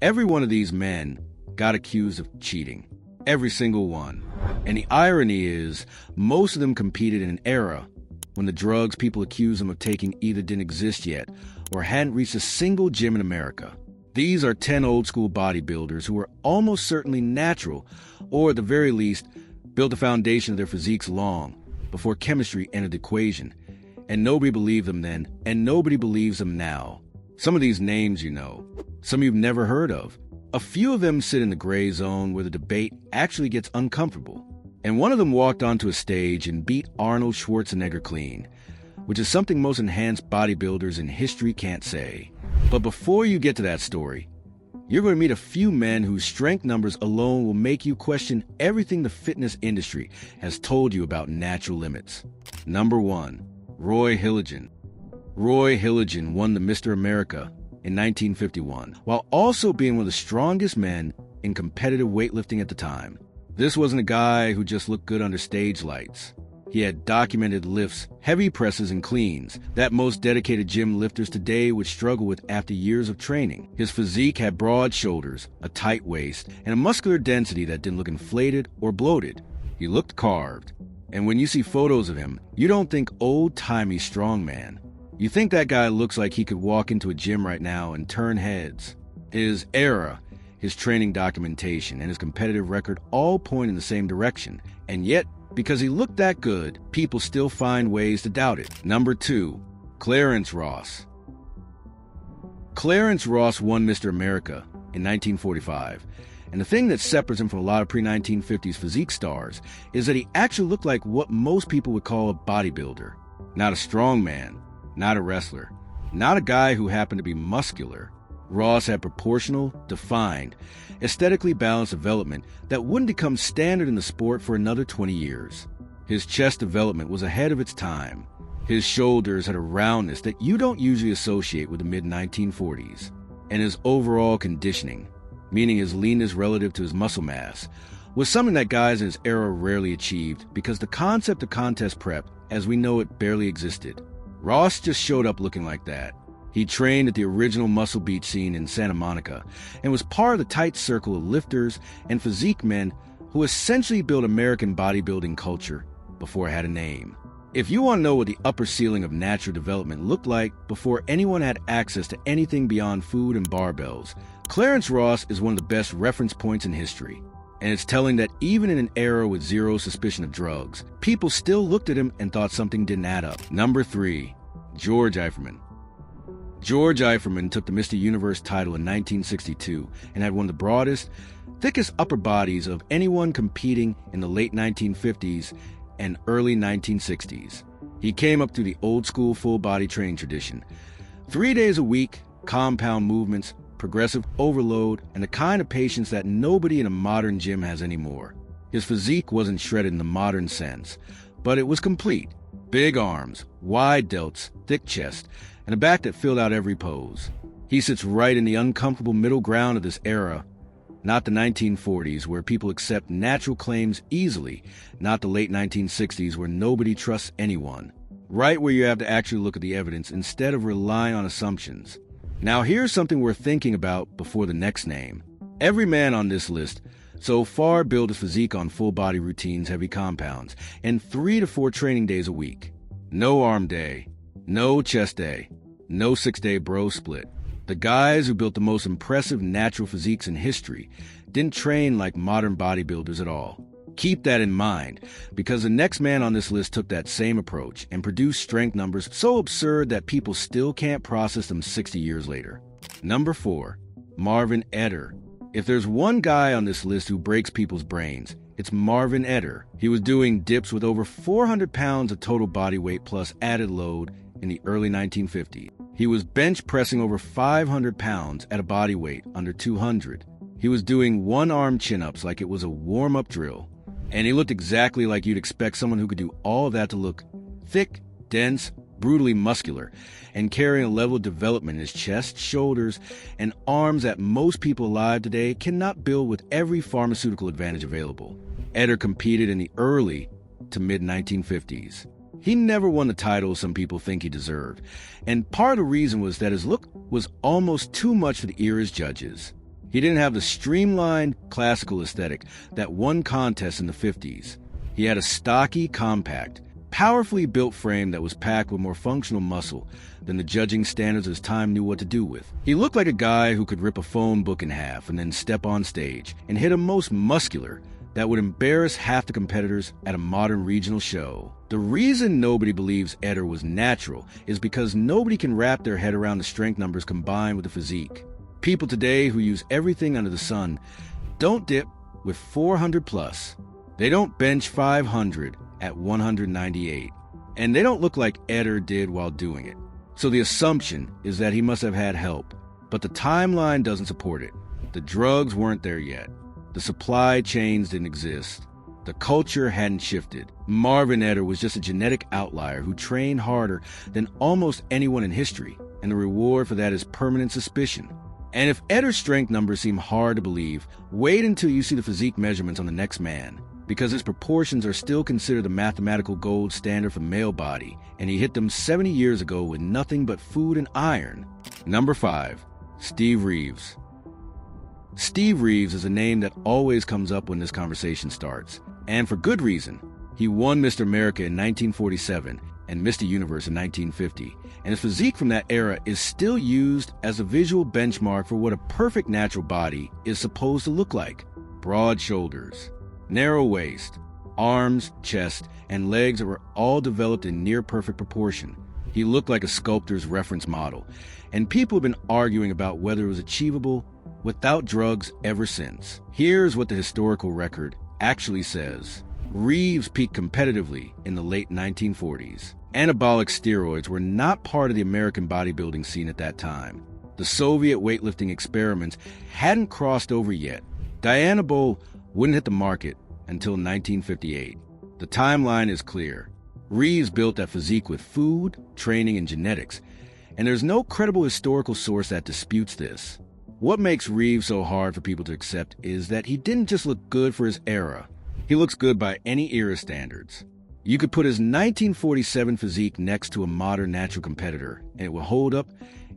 Every one of these men got accused of cheating. Every single one. And the irony is, most of them competed in an era when the drugs people accuse them of taking either didn't exist yet or hadn't reached a single gym in America. These are 10 old-school bodybuilders who were almost certainly natural, or at the very least, built the foundation of their physiques long before chemistry entered the equation. And nobody believed them then, and nobody believes them now. Some of these names you know, some you've never heard of. A few of them sit in the gray zone where the debate actually gets uncomfortable. And one of them walked onto a stage and beat Arnold Schwarzenegger clean, which is something most enhanced bodybuilders in history can't say. But before you get to that story, you're going to meet a few men whose strength numbers alone will make you question everything the fitness industry has told you about natural limits. Number 1, Roy Hilligenn. Roy Hilligenn won the Mr. America in 1951, while also being one of the strongest men in competitive weightlifting at the time. This wasn't a guy who just looked good under stage lights. He had documented lifts, heavy presses, and cleans that most dedicated gym lifters today would struggle with after years of training. His physique had broad shoulders, a tight waist, and a muscular density that didn't look inflated or bloated. He looked carved. And when you see photos of him, you don't think old-timey strongman. You think that guy looks like he could walk into a gym right now and turn heads. His era, his training documentation, and his competitive record all point in the same direction. And yet, because he looked that good, people still find ways to doubt it. Number 2, Clarence Ross. Clarence Ross won Mr. America in 1945. And the thing that separates him from a lot of pre-1950s physique stars is that he actually looked like what most people would call a bodybuilder. Not a strongman, not a wrestler, not a guy who happened to be muscular. Ross had proportional, defined, aesthetically balanced development that wouldn't become standard in the sport for another 20 years. His chest development was ahead of its time. His shoulders had a roundness that you don't usually associate with the mid-1940s. And his overall conditioning, meaning his leanness relative to his muscle mass, was something that guys in his era rarely achieved because the concept of contest prep, as we know it, barely existed. Ross just showed up looking like that. He trained at the original Muscle Beach scene in Santa Monica and was part of the tight circle of lifters and physique men who essentially built American bodybuilding culture before it had a name. If you want to know what the upper ceiling of natural development looked like before anyone had access to anything beyond food and barbells, Clarence Ross is one of the best reference points in history. And it's telling that even in an era with zero suspicion of drugs, people still looked at him and thought something didn't add up. Number 3, George Eiferman. George Eiferman took the Mr. Universe title in 1962 and had one of the broadest, thickest upper bodies of anyone competing in the late 1950s and early 1960s. He came up through the old-school full-body training tradition. 3 days a week, compound movements, progressive overload, and the kind of patience that nobody in a modern gym has anymore. His physique wasn't shredded in the modern sense, but it was complete. Big arms, wide delts, thick chest, and a back that filled out every pose. He sits right in the uncomfortable middle ground of this era, not the 1940s where people accept natural claims easily, not the late 1960s where nobody trusts anyone. Right where you have to actually look at the evidence instead of relying on assumptions. Now here's something worth thinking about before the next name. Every man on this list so far built his physique on full-body routines, heavy compounds, and 3 to 4 training days a week. No arm day, no chest day, no 6-day bro split. The guys who built the most impressive natural physiques in history didn't train like modern bodybuilders at all. Keep that in mind, because the next man on this list took that same approach and produced strength numbers so absurd that people still can't process them 60 years later. Number 4, Marvin Eder. If there's one guy on this list who breaks people's brains, it's Marvin Eder. He was doing dips with over 400 pounds of total body weight plus added load in the early 1950s. He was bench pressing over 500 pounds at a body weight under 200. He was doing one-arm chin-ups like it was a warm-up drill. And he looked exactly like you'd expect someone who could do all of that to look thick, dense, brutally muscular, and carrying a level of development in his chest, shoulders, and arms that most people alive today cannot build with every pharmaceutical advantage available. Eder competed in the early to mid-1950s. He never won the title some people think he deserved, and part of the reason was that his look was almost too much for the era's judges. He didn't have the streamlined, classical aesthetic that won contests in the 50s. He had a stocky, compact, powerfully built frame that was packed with more functional muscle than the judging standards of his time knew what to do with. He looked like a guy who could rip a phone book in half and then step on stage and hit a most muscular that would embarrass half the competitors at a modern regional show. The reason nobody believes Eder was natural is because nobody can wrap their head around the strength numbers combined with the physique. People today who use everything under the sun don't dip with 400 plus. They don't bench 500 at 198. And they don't look like Eder did while doing it. So the assumption is that he must have had help. But the timeline doesn't support it. The drugs weren't there yet. The supply chains didn't exist. The culture hadn't shifted. Marvin Eder was just a genetic outlier who trained harder than almost anyone in history, and the reward for that is permanent suspicion. And if Eder's strength numbers seem hard to believe, wait until you see the physique measurements on the next man, because his proportions are still considered the mathematical gold standard for male body, and he hit them 70 years ago with nothing but food and iron. Number 5. Steve Reeves. Steve Reeves is a name that always comes up when this conversation starts, and for good reason. He won Mr. America in 1947 and Mr. Universe in 1950, and his physique from that era is still used as a visual benchmark for what a perfect natural body is supposed to look like. Broad shoulders, narrow waist, arms, chest, and legs that were all developed in near-perfect proportion. He looked like a sculptor's reference model, and people have been arguing about whether it was achievable without drugs ever since. Here's what the historical record actually says. Reeves peaked competitively in the late 1940s. Anabolic steroids were not part of the American bodybuilding scene at that time. The Soviet weightlifting experiments hadn't crossed over yet. Dianabol wouldn't hit the market until 1958. The timeline is clear. Reeves built that physique with food, training, and genetics, and there's no credible historical source that disputes this. What makes Reeves so hard for people to accept is that he didn't just look good for his era. He looks good by any era standards. You could put his 1947 physique next to a modern natural competitor, and it would hold up,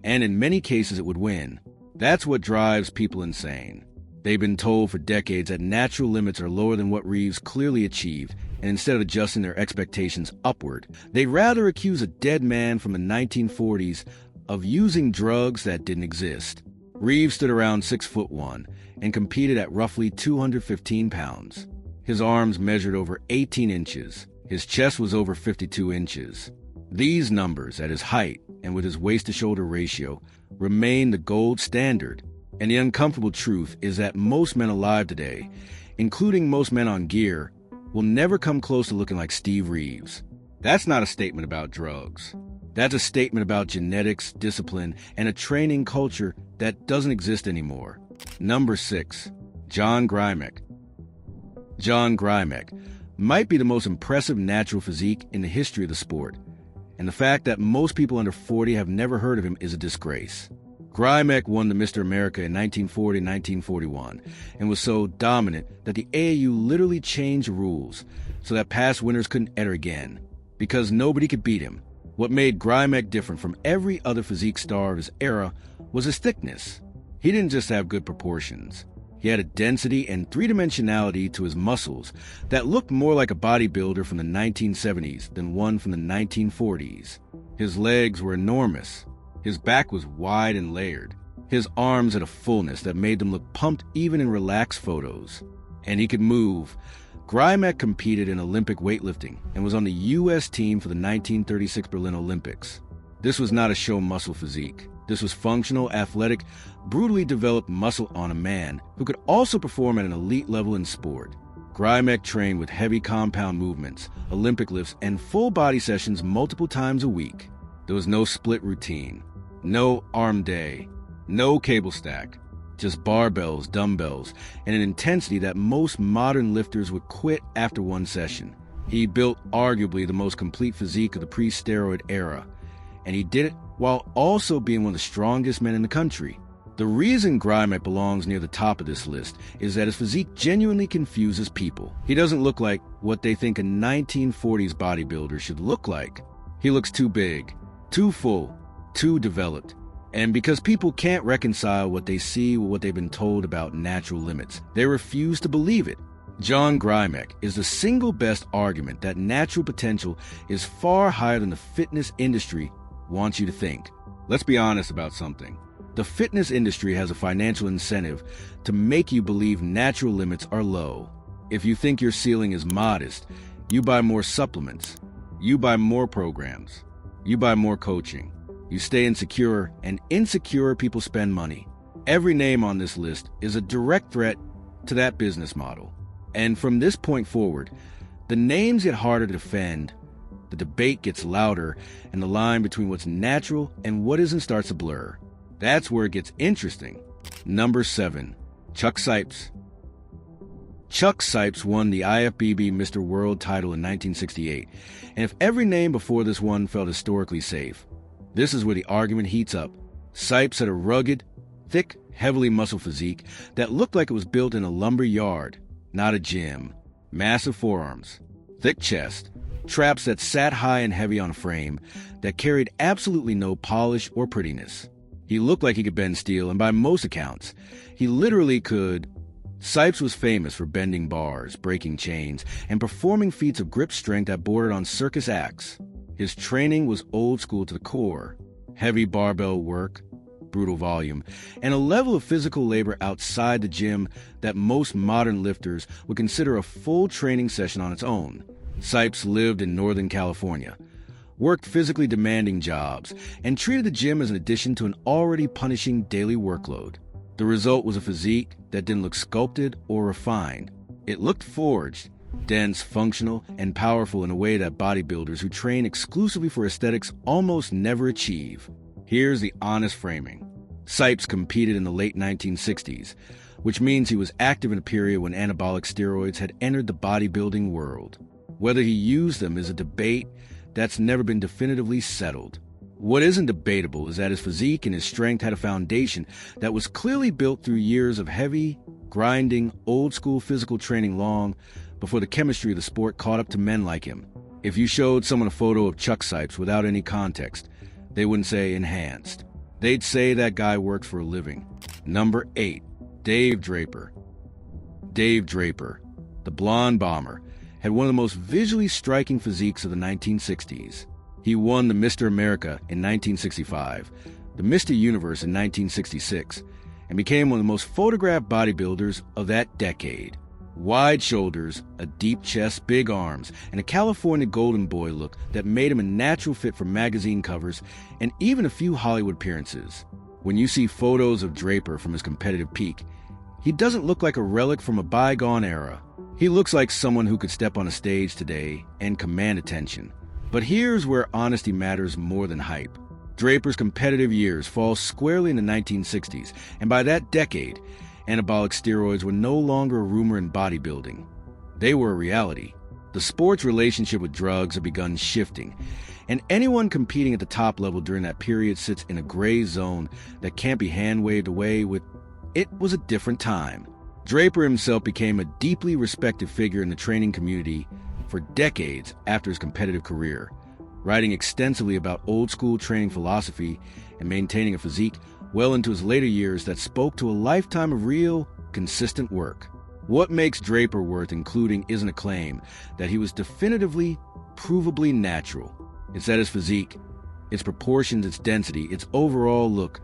and in many cases it would win. That's what drives people insane. They've been told for decades that natural limits are lower than what Reeves clearly achieved, and instead of adjusting their expectations upward, they'd rather accuse a dead man from the 1940s of using drugs that didn't exist. Reeves stood around 6'1" and competed at roughly 215 pounds. His arms measured over 18 inches. His chest was over 52 inches. These numbers, at his height and with his waist-to-shoulder ratio, remain the gold standard. And the uncomfortable truth is that most men alive today, including most men on gear, will never come close to looking like Steve Reeves. That's not a statement about drugs. That's a statement about genetics, discipline, and a training culture that doesn't exist anymore. Number 6. John Grimek. John Grimek might be the most impressive natural physique in the history of the sport, and the fact that most people under 40 have never heard of him is a disgrace. Grimek won the Mr. America in 1940 and 1941 and was so dominant that the AAU literally changed the rules so that past winners couldn't enter again, because nobody could beat him. What made Grimek different from every other physique star of his era was his thickness. He didn't just have good proportions. He had a density and three-dimensionality to his muscles that looked more like a bodybuilder from the 1970s than one from the 1940s. His legs were enormous. His back was wide and layered. His arms had a fullness that made them look pumped even in relaxed photos. And he could move. Grimek competed in Olympic weightlifting and was on the U.S. team for the 1936 Berlin Olympics. This was not a show muscle physique. This was functional, athletic, brutally developed muscle on a man who could also perform at an elite level in sport. Grimek trained with heavy compound movements, Olympic lifts, and full body sessions multiple times a week. There was no split routine, no arm day, no cable stack, just barbells, dumbbells, and an intensity that most modern lifters would quit after one session. He built arguably the most complete physique of the pre-steroid era, and he did it while also being one of the strongest men in the country. The reason Grimek belongs near the top of this list is that his physique genuinely confuses people. He doesn't look like what they think a 1940s bodybuilder should look like. He looks too big, too full, too developed. And because people can't reconcile what they see with what they've been told about natural limits, they refuse to believe it. John Grimek is the single best argument that natural potential is far higher than the fitness industry wants you to think. Let's be honest about something. The fitness industry has a financial incentive to make you believe natural limits are low. If you think your ceiling is modest, you buy more supplements, you buy more programs, you buy more coaching, you stay insecure, and insecure people spend money. Every name on this list is a direct threat to that business model. And from this point forward, the names get harder to defend, the debate gets louder, and the line between what's natural and what isn't starts to blur. That's where it gets interesting. Number 7. Chuck Sipes. Chuck Sipes won the IFBB Mr. World title in 1968, and if every name before this one felt historically safe, this is where the argument heats up. Sipes had a rugged, thick, heavily muscled physique that looked like it was built in a lumber yard, not a gym. Massive forearms, thick chest, traps that sat high and heavy on a frame that carried absolutely no polish or prettiness. He looked like he could bend steel, and by most accounts, he literally could. Sipes was famous for bending bars, breaking chains, and performing feats of grip strength that bordered on circus acts. His training was old school to the core. Heavy barbell work, brutal volume, and a level of physical labor outside the gym that most modern lifters would consider a full training session on its own. Sipes lived in Northern California, worked physically demanding jobs, and treated the gym as an addition to an already punishing daily workload. The result was a physique that didn't look sculpted or refined. It looked forged, dense, functional, and powerful in a way that bodybuilders who train exclusively for aesthetics almost never achieve. Here's the honest framing. Sipes competed in the late 1960s, which means he was active in a period when anabolic steroids had entered the bodybuilding world. Whether he used them is a debate that's never been definitively settled. What isn't debatable is that his physique and his strength had a foundation that was clearly built through years of heavy, grinding, old-school physical training long before the chemistry of the sport caught up to men like him. If you showed someone a photo of Chuck Sipes without any context, they wouldn't say enhanced. They'd say that guy worked for a living. Number 8. Dave Draper. Dave Draper, the blonde bomber, had one of the most visually striking physiques of the 1960s. He won the Mr. America in 1965, the Mr. Universe in 1966, and became one of the most photographed bodybuilders of that decade. Wide shoulders, a deep chest, big arms, and a California golden boy look that made him a natural fit for magazine covers and even a few Hollywood appearances. When you see photos of Draper from his competitive peak, he doesn't look like a relic from a bygone era. He looks like someone who could step on a stage today and command attention. But here's where honesty matters more than hype. Draper's competitive years fall squarely in the 1960s, and by that decade, anabolic steroids were no longer a rumor in bodybuilding. They were a reality. The sport's relationship with drugs had begun shifting, and anyone competing at the top level during that period sits in a gray zone that can't be hand-waved away with. It was a different time. Draper himself became a deeply respected figure in the training community for decades after his competitive career, writing extensively about old-school training philosophy and maintaining a physique well into his later years that spoke to a lifetime of real, consistent work. What makes Draper worth including isn't a claim that he was definitively, provably natural. It's that his physique, its proportions, its density, its overall look,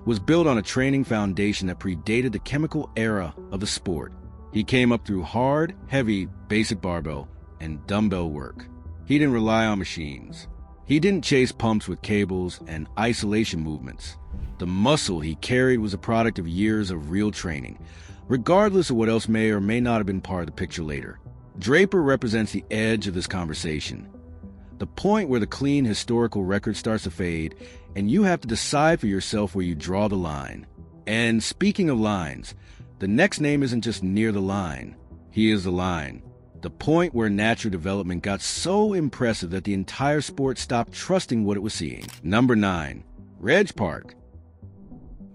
was built on a training foundation that predated the chemical era of the sport. He came up through hard, heavy, basic barbell and dumbbell work. He didn't rely on machines. He didn't chase pumps with cables and isolation movements. The muscle he carried was a product of years of real training, regardless of what else may or may not have been part of the picture later. Draper represents the edge of this conversation, the point where the clean historical record starts to fade, and you have to decide for yourself where you draw the line. And speaking of lines, the next name isn't just near the line. He is the line. The point where natural development got so impressive that the entire sport stopped trusting what it was seeing. Number 9. Reg Park.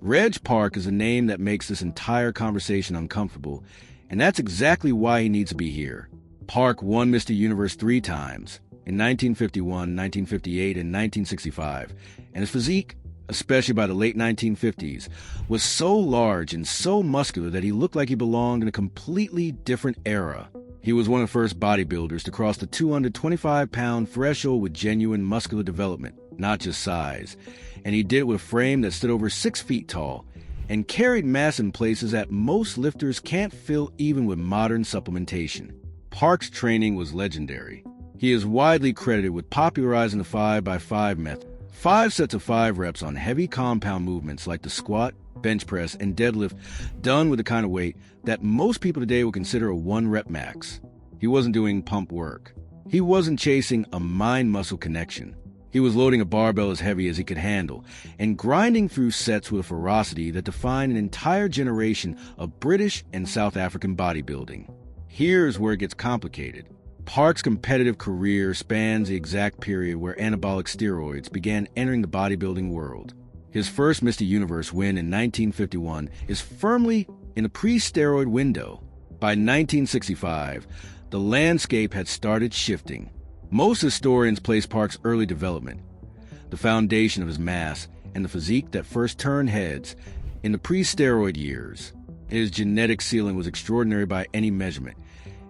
Reg Park is a name that makes this entire conversation uncomfortable, and that's exactly why he needs to be here. Park won Mr. Universe 3 times, in 1951, 1958, and 1965, and his physique, especially by the late 1950s, was so large and so muscular that he looked like he belonged in a completely different era. He was one of the first bodybuilders to cross the 225-pound threshold with genuine muscular development, not just size. And he did it with a frame that stood over 6 feet tall and carried mass in places that most lifters can't fill even with modern supplementation. Park's training was legendary. He is widely credited with popularizing the 5x5 method. 5 sets of 5 reps on heavy compound movements like the squat, bench press, and deadlift, done with the kind of weight that most people today would consider a 1-rep max. He wasn't doing pump work. He wasn't chasing a mind-muscle connection. He was loading a barbell as heavy as he could handle and grinding through sets with a ferocity that defined an entire generation of British and South African bodybuilding. Here's where it gets complicated. Park's competitive career spans the exact period where anabolic steroids began entering the bodybuilding world. His first Mr. Universe win in 1951 is firmly in the pre-steroid window. By 1965, the landscape had started shifting. Most historians place Park's early development, the foundation of his mass, and the physique that first turned heads, in the pre-steroid years. His genetic ceiling was extraordinary by any measurement,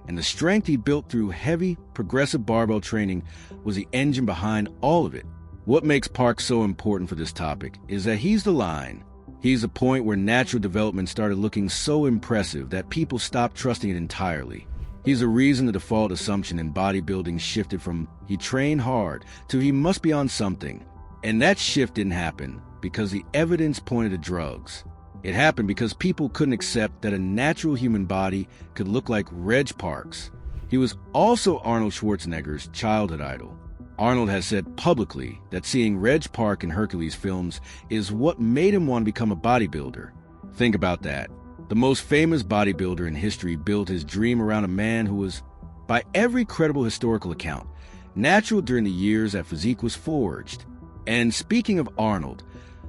and the strength he built through heavy, progressive barbell training was the engine behind all of it. What makes Park so important for this topic is that he's the line. He's the point where natural development started looking so impressive that people stopped trusting it entirely. He's the reason the default assumption in bodybuilding shifted from he trained hard to he must be on something. And that shift didn't happen because the evidence pointed to drugs. It happened because people couldn't accept that a natural human body could look like Reg Park's. He was also Arnold Schwarzenegger's childhood idol. Arnold has said publicly that seeing Reg Park in Hercules films is what made him want to become a bodybuilder. Think about that. The most famous bodybuilder in history built his dream around a man who was, by every credible historical account, natural during the years that physique was forged. And speaking of Arnold,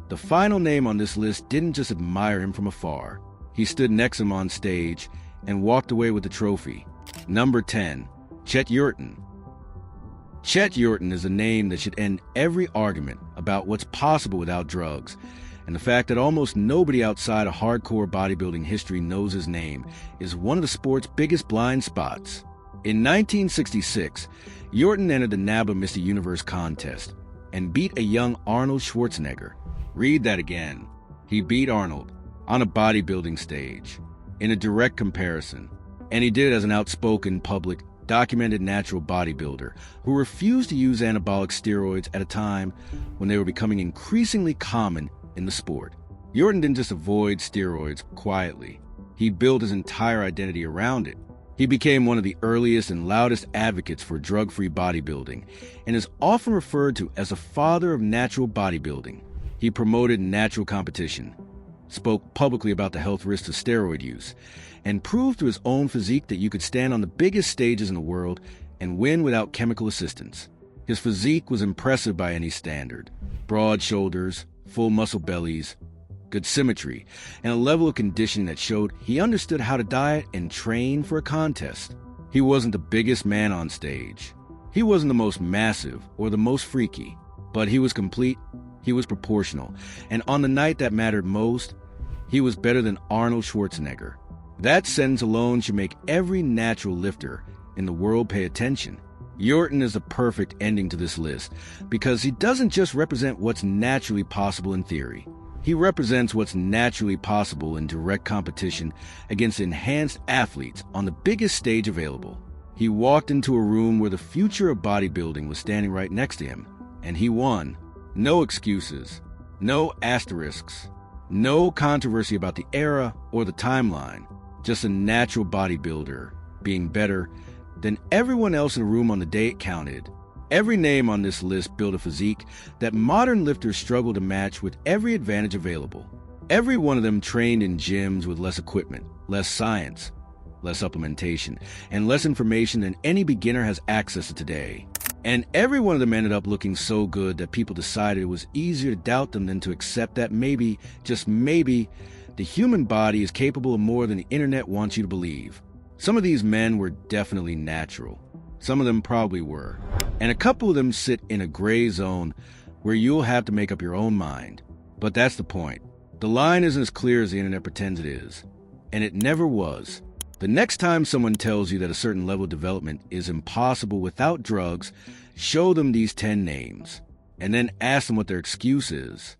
the final name on this list didn't just admire him from afar. He stood next to him on stage and walked away with the trophy. Number 10, Chet Yorton. Chet Yorton is a name that should end every argument about what's possible without drugs, and the fact that almost nobody outside of hardcore bodybuilding history knows his name is one of the sport's biggest blind spots. In 1966, Yorton entered the NABBA Mr. Universe contest and beat a young Arnold Schwarzenegger. Read that again. He beat Arnold on a bodybuilding stage in a direct comparison, and he did it as an outspoken, public, documented natural bodybuilder who refused to use anabolic steroids at a time when they were becoming increasingly common in the sport. Yorton didn't just avoid steroids quietly. He built his entire identity around it. He became one of the earliest and loudest advocates for drug-free bodybuilding and is often referred to as the father of natural bodybuilding. He promoted natural competition, spoke publicly about the health risks of steroid use, and proved through his own physique that you could stand on the biggest stages in the world and win without chemical assistance. His physique was impressive by any standard. Broad shoulders, full muscle bellies, good symmetry, and a level of conditioning that showed he understood how to diet and train for a contest. He wasn't the biggest man on stage. He wasn't the most massive or the most freaky, but he was complete, he was proportional, and on the night that mattered most, he was better than Arnold Schwarzenegger. That sentence alone should make every natural lifter in the world pay attention. Yorton is the perfect ending to this list because he doesn't just represent what's naturally possible in theory. He represents what's naturally possible in direct competition against enhanced athletes on the biggest stage available. He walked into a room where the future of bodybuilding was standing right next to him, and he won. No excuses, no asterisks, no controversy about the era or the timeline, just a natural bodybuilder being better than everyone else in the room on the day it counted. Every name on this list built a physique that modern lifters struggle to match with every advantage available. Every one of them trained in gyms with less equipment, less science, less supplementation, and less information than any beginner has access to today. And every one of them ended up looking so good that people decided it was easier to doubt them than to accept that maybe, just maybe, the human body is capable of more than the internet wants you to believe. Some of these men were definitely natural. Some of them probably were. And a couple of them sit in a gray zone where you'll have to make up your own mind. But that's the point. The line isn't as clear as the internet pretends it is. And it never was. The next time someone tells you that a certain level of development is impossible without drugs, show them these 10 names, and then ask them what their excuse is.